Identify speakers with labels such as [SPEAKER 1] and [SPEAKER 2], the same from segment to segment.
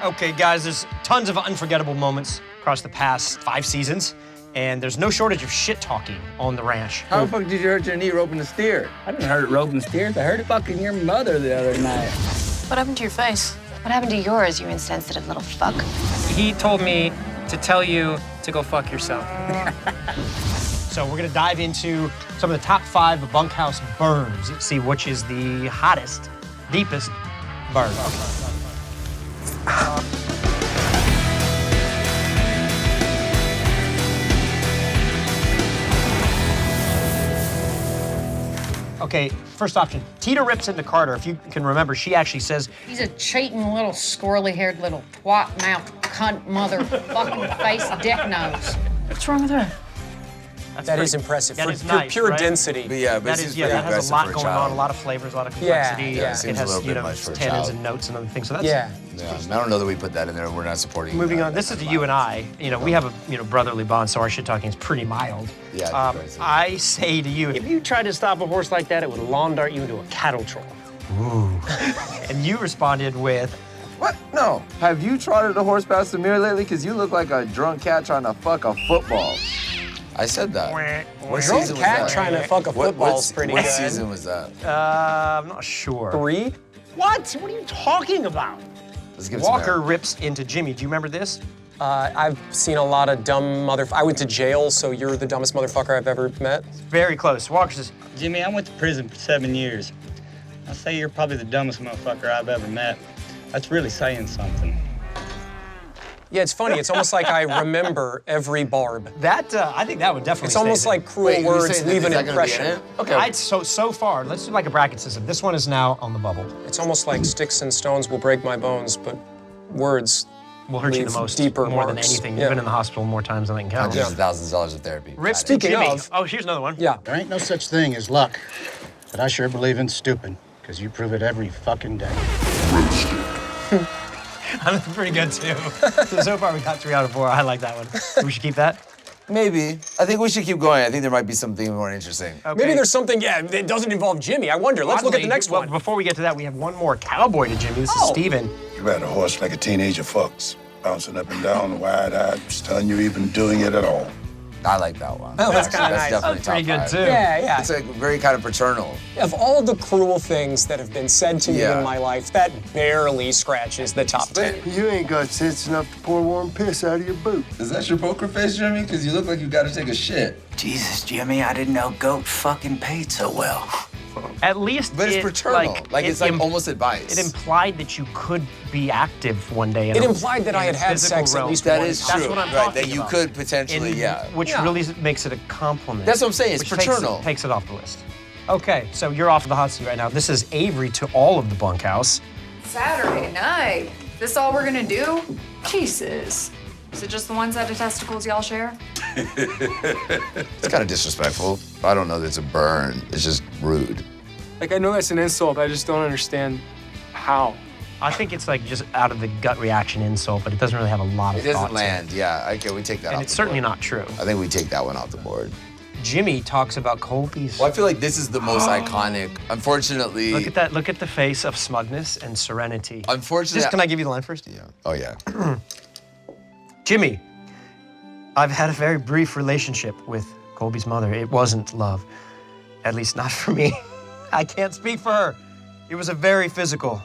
[SPEAKER 1] Okay, guys, there's tons of unforgettable moments across the past 5 seasons, and there's no shortage of shit talking on the ranch.
[SPEAKER 2] How the fuck did you hurt your knee roping the steer?
[SPEAKER 3] I didn't hurt it roping steers. I heard it fucking your mother the other night.
[SPEAKER 4] What happened to your face? What happened to yours, you insensitive little fuck?
[SPEAKER 5] He told me to tell you to go fuck yourself.
[SPEAKER 1] So we're gonna dive into some of the top 5 bunkhouse burns. See which is the hottest, deepest burn. Okay, first option. Teeter rips into Carter. If you can remember, she actually says,
[SPEAKER 6] "He's a cheating little squirrely-haired little twat-mouth cunt motherfucking face dick nose."
[SPEAKER 4] What's wrong with her?
[SPEAKER 5] That is impressive.
[SPEAKER 1] That
[SPEAKER 5] For
[SPEAKER 1] is nice,
[SPEAKER 5] pure
[SPEAKER 1] right?
[SPEAKER 5] density.
[SPEAKER 2] But yeah,
[SPEAKER 1] that
[SPEAKER 2] he's
[SPEAKER 1] is, that has a lot going on, a lot of flavors, a lot of complexity.
[SPEAKER 5] Yeah,
[SPEAKER 2] it seems
[SPEAKER 1] It
[SPEAKER 2] a
[SPEAKER 1] has,
[SPEAKER 2] little bit much for a
[SPEAKER 1] tannins
[SPEAKER 2] child.
[SPEAKER 1] and notes and other things. So that's
[SPEAKER 5] Yeah.
[SPEAKER 2] Yeah, I don't know that we put that in there. We're not supporting.
[SPEAKER 1] moving on. This is to you and I. We have a brotherly bond, so our shit talking is pretty mild.
[SPEAKER 2] Yeah.
[SPEAKER 1] I say to you, if you tried to stop a horse like that, it would lawn dart you into a cattle trough. Ooh. And you responded with,
[SPEAKER 2] What? No. Have you trotted a horse past the mirror lately? Because you look like a drunk cat trying to fuck a football. I said that. What
[SPEAKER 5] Drunk
[SPEAKER 2] season was
[SPEAKER 5] cat
[SPEAKER 2] that?
[SPEAKER 5] trying to fuck a football is pretty
[SPEAKER 2] What
[SPEAKER 5] good.
[SPEAKER 2] season was that?
[SPEAKER 1] I'm not sure.
[SPEAKER 5] 3?
[SPEAKER 1] What? What are you talking about?
[SPEAKER 2] Let's give it some
[SPEAKER 1] Walker
[SPEAKER 2] air.
[SPEAKER 1] rips into Jimmy. Do you remember this?
[SPEAKER 5] I've seen a lot of dumb I went to jail, so you're the dumbest motherfucker I've ever met.
[SPEAKER 1] Very close. Walker says,
[SPEAKER 3] Jimmy, I went to prison for 7 years. I say you're probably the dumbest motherfucker I've ever met. That's really saying something.
[SPEAKER 5] Yeah, it's funny. It's almost like I remember every barb.
[SPEAKER 1] that, I think that would definitely
[SPEAKER 5] It's almost
[SPEAKER 1] stay there.
[SPEAKER 5] like cruel
[SPEAKER 2] Wait, you're
[SPEAKER 5] words
[SPEAKER 2] saying that-
[SPEAKER 5] leave
[SPEAKER 2] is
[SPEAKER 5] an
[SPEAKER 2] that gonna be in
[SPEAKER 5] impression.
[SPEAKER 2] it? Okay.
[SPEAKER 1] So far, let's do like a bracket system. This one is now on the bubble.
[SPEAKER 5] It's almost like sticks and stones will break my bones, but words
[SPEAKER 1] Will hurt you
[SPEAKER 5] leave
[SPEAKER 1] the most,
[SPEAKER 5] deeper
[SPEAKER 1] more than
[SPEAKER 5] marks.
[SPEAKER 1] anything.
[SPEAKER 5] Yeah.
[SPEAKER 1] You've been in the hospital more times than I can count.
[SPEAKER 2] Hundreds of thousands of dollars of therapy.
[SPEAKER 1] Rips to
[SPEAKER 5] Speaking
[SPEAKER 1] Jimmy.
[SPEAKER 5] of-
[SPEAKER 1] Oh, here's another one.
[SPEAKER 5] Yeah.
[SPEAKER 7] There ain't no such thing as luck, but I sure believe in stupid, because you prove it every fucking day.
[SPEAKER 1] That's pretty good too. So far we got 3 out of 4. I like that one. We should keep that.
[SPEAKER 2] Maybe. I think we should keep going. I think there might be something more interesting.
[SPEAKER 1] Okay.
[SPEAKER 5] Maybe there's something, that doesn't involve Jimmy. I wonder. Let's look at the next
[SPEAKER 1] Well,
[SPEAKER 5] one.
[SPEAKER 1] before we get to that, we have one more cowboy to Jimmy. This is Steven.
[SPEAKER 8] You ride a horse like a teenager fucks, bouncing up and down, wide-eyed, stunned you even doing it at all.
[SPEAKER 2] I like that one.
[SPEAKER 5] Oh, that's kinda nice.
[SPEAKER 2] definitely
[SPEAKER 1] That's pretty
[SPEAKER 2] top
[SPEAKER 1] good
[SPEAKER 2] 5.
[SPEAKER 1] too.
[SPEAKER 5] Yeah.
[SPEAKER 2] It's like very kind of paternal.
[SPEAKER 5] Of all the cruel things that have been said to me
[SPEAKER 2] Yeah.
[SPEAKER 5] in my life, that barely scratches the top 10.
[SPEAKER 9] You ain't got sense enough to pour warm piss out of your boot.
[SPEAKER 10] Is that your poker face, Jimmy? Because you look like you got to take a shit.
[SPEAKER 3] Jesus, Jimmy, I didn't know goat fucking paid so well.
[SPEAKER 1] At least
[SPEAKER 2] But it's paternal. It's like almost advice.
[SPEAKER 1] It implied that you could be active one day.
[SPEAKER 5] It implied that I had had sex at least
[SPEAKER 2] That
[SPEAKER 5] one
[SPEAKER 2] is
[SPEAKER 5] time.
[SPEAKER 2] true.
[SPEAKER 1] what I'm
[SPEAKER 2] right,
[SPEAKER 1] talking
[SPEAKER 2] that you
[SPEAKER 1] about.
[SPEAKER 2] could potentially,
[SPEAKER 1] Which
[SPEAKER 5] Yeah.
[SPEAKER 1] really makes it a compliment.
[SPEAKER 2] That's what I'm saying, it's
[SPEAKER 1] which
[SPEAKER 2] paternal.
[SPEAKER 1] Takes it off the list. Okay, so you're off the hot seat right now. This is Avery to all of the bunkhouse.
[SPEAKER 11] Saturday night? This all we're gonna do? Jesus. Is it just the one-sided of testicles y'all share?
[SPEAKER 2] It's kind of disrespectful. I don't know that it's a burn. It's just rude.
[SPEAKER 12] Like, I know that's an insult. I just don't understand how.
[SPEAKER 1] I think it's like just out of the gut reaction insult, but it doesn't really have a lot of
[SPEAKER 2] It
[SPEAKER 1] thought
[SPEAKER 2] doesn't
[SPEAKER 1] to
[SPEAKER 2] land. Yeah, okay, we take that
[SPEAKER 1] And
[SPEAKER 2] off
[SPEAKER 1] it's
[SPEAKER 2] the
[SPEAKER 1] certainly
[SPEAKER 2] board.
[SPEAKER 1] not true.
[SPEAKER 2] I think we take that one off the board.
[SPEAKER 1] Jimmy talks about Colby's.
[SPEAKER 2] Well, I feel like this is the most iconic. Unfortunately.
[SPEAKER 1] Look at that. Look at the face of smugness and serenity.
[SPEAKER 2] Unfortunately.
[SPEAKER 1] Just, can I give you the line first?
[SPEAKER 2] Yeah. Oh, yeah.
[SPEAKER 1] Jimmy, I've had a very brief relationship with Colby's mother. It wasn't love. At least not for me. I can't speak for her. It was a very physical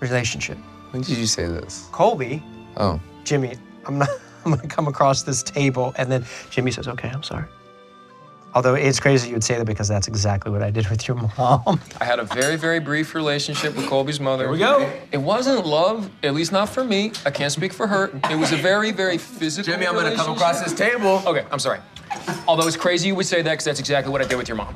[SPEAKER 1] relationship.
[SPEAKER 2] When did you say this?
[SPEAKER 1] Colby,
[SPEAKER 2] Oh.
[SPEAKER 1] Jimmy, I'm gonna come across this table, and then Jimmy says, okay, I'm sorry. Although it's crazy you would say that because that's exactly what I did with your mom.
[SPEAKER 12] I had a very, very brief relationship with Colby's mother.
[SPEAKER 1] Here we go.
[SPEAKER 12] It wasn't love, at least not for me. I can't speak for her. It was a very, very physical
[SPEAKER 2] Jimmy, I'm gonna come
[SPEAKER 12] relationship.
[SPEAKER 2] across this table.
[SPEAKER 12] Okay, I'm sorry. Although it's crazy you would say that because that's exactly what I did with your mom.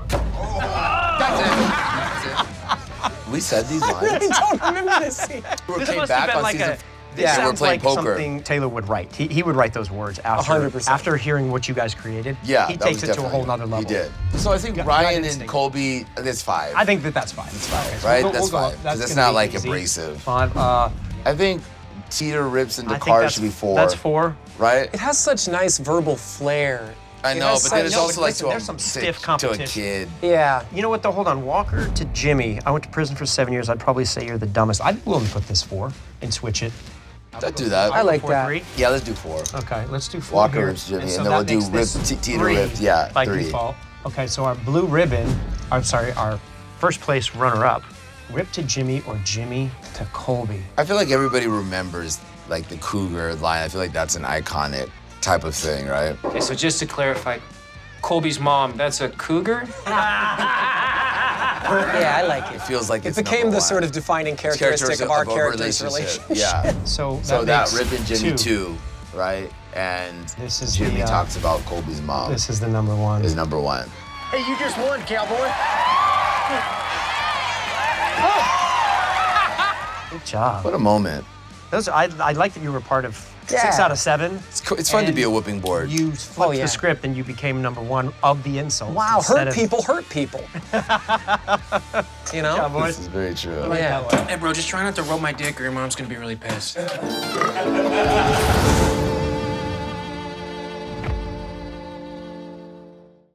[SPEAKER 2] We said these
[SPEAKER 5] I
[SPEAKER 2] lines.
[SPEAKER 5] really don't remember this scene.
[SPEAKER 2] We
[SPEAKER 1] This
[SPEAKER 2] came
[SPEAKER 1] must
[SPEAKER 2] back
[SPEAKER 1] have been
[SPEAKER 2] on
[SPEAKER 1] like
[SPEAKER 2] season.
[SPEAKER 1] This
[SPEAKER 2] Yeah, we're
[SPEAKER 1] sounds
[SPEAKER 2] playing
[SPEAKER 1] like
[SPEAKER 2] poker.
[SPEAKER 1] something Taylor would write. He would write those words after
[SPEAKER 5] 100%.
[SPEAKER 1] after hearing what you guys created.
[SPEAKER 2] Yeah,
[SPEAKER 1] he
[SPEAKER 2] that
[SPEAKER 1] takes
[SPEAKER 2] was
[SPEAKER 1] it to a whole
[SPEAKER 2] definitely-
[SPEAKER 1] nother level.
[SPEAKER 2] He did. So I think
[SPEAKER 1] Gut
[SPEAKER 2] Ryan
[SPEAKER 1] instinct.
[SPEAKER 2] and Colby, that's 5.
[SPEAKER 1] I think that's fine. That's fine.
[SPEAKER 2] Right?
[SPEAKER 1] We'll
[SPEAKER 2] That's
[SPEAKER 1] go up.
[SPEAKER 2] fine. 'Cause it's
[SPEAKER 1] gonna
[SPEAKER 2] not
[SPEAKER 1] be
[SPEAKER 2] like
[SPEAKER 1] easy.
[SPEAKER 2] abrasive.
[SPEAKER 1] 5.
[SPEAKER 2] I think Teeter rips into
[SPEAKER 1] I think
[SPEAKER 2] car
[SPEAKER 1] that's-
[SPEAKER 2] should be 4.
[SPEAKER 1] That's 4.
[SPEAKER 2] Right?
[SPEAKER 5] It has such nice verbal flair.
[SPEAKER 2] I
[SPEAKER 5] It
[SPEAKER 2] know,
[SPEAKER 5] has
[SPEAKER 2] but then
[SPEAKER 5] such-
[SPEAKER 2] it's
[SPEAKER 1] No,
[SPEAKER 2] also
[SPEAKER 1] but
[SPEAKER 2] like
[SPEAKER 1] listen,
[SPEAKER 2] to
[SPEAKER 1] there's
[SPEAKER 2] a,
[SPEAKER 1] some stiff
[SPEAKER 2] to a
[SPEAKER 1] competition.
[SPEAKER 2] kid.
[SPEAKER 5] Yeah.
[SPEAKER 1] You know what, though? Hold on. Walker to Jimmy. I went to prison for 7 years. I'd probably say you're the dumbest. I'd be willing to put this 4 and switch it.
[SPEAKER 2] I'd do that.
[SPEAKER 5] I like that.
[SPEAKER 1] 3?
[SPEAKER 2] Yeah, let's do 4.
[SPEAKER 1] Okay, let's do 4
[SPEAKER 2] Walker,
[SPEAKER 1] here.
[SPEAKER 2] ribs, Jimmy, and
[SPEAKER 1] so
[SPEAKER 2] then
[SPEAKER 1] that
[SPEAKER 2] we'll do
[SPEAKER 1] makes
[SPEAKER 2] rib,
[SPEAKER 1] this
[SPEAKER 2] Teeter
[SPEAKER 1] 3
[SPEAKER 2] ribs. Yeah,
[SPEAKER 1] by
[SPEAKER 2] 3.
[SPEAKER 1] default. Okay, so our blue ribbon, I'm sorry, our first place runner-up, Rip to Jimmy or Jimmy to Colby.
[SPEAKER 2] I feel like everybody remembers like the cougar line. I feel like that's an iconic type of thing, right?
[SPEAKER 13] Okay, so just to clarify, Colby's mom, that's a cougar?
[SPEAKER 5] Yeah, I like
[SPEAKER 2] It
[SPEAKER 5] it.
[SPEAKER 2] feels like
[SPEAKER 5] It
[SPEAKER 2] it's
[SPEAKER 5] became
[SPEAKER 2] number
[SPEAKER 5] the
[SPEAKER 2] 1.
[SPEAKER 5] sort of defining characteristic of our characters' relationship.
[SPEAKER 2] Yeah.
[SPEAKER 1] So
[SPEAKER 2] So
[SPEAKER 1] that
[SPEAKER 2] that
[SPEAKER 1] makes
[SPEAKER 2] Rip and Jimmy
[SPEAKER 1] 2.
[SPEAKER 2] 2, right? And
[SPEAKER 1] This is
[SPEAKER 2] Jimmy
[SPEAKER 1] the,
[SPEAKER 2] talks about Colby's mom.
[SPEAKER 1] This is the number 1.
[SPEAKER 2] Is number 1.
[SPEAKER 9] Hey, you just won, cowboy.
[SPEAKER 1] Good job.
[SPEAKER 2] What a moment.
[SPEAKER 1] I like that you were part of 6
[SPEAKER 5] Yeah.
[SPEAKER 1] out of 7.
[SPEAKER 2] It's fun to
[SPEAKER 1] And
[SPEAKER 2] be a whooping board.
[SPEAKER 1] You flipped
[SPEAKER 5] yeah.
[SPEAKER 1] the script and you became number 1 of the insults.
[SPEAKER 5] Wow,
[SPEAKER 1] instead
[SPEAKER 5] hurt
[SPEAKER 1] of-
[SPEAKER 5] people hurt people. You know?
[SPEAKER 1] Yeah, boys.
[SPEAKER 2] This is very true.
[SPEAKER 5] Yeah.
[SPEAKER 13] Hey, bro, just try not to rub my dick or your mom's gonna be really pissed.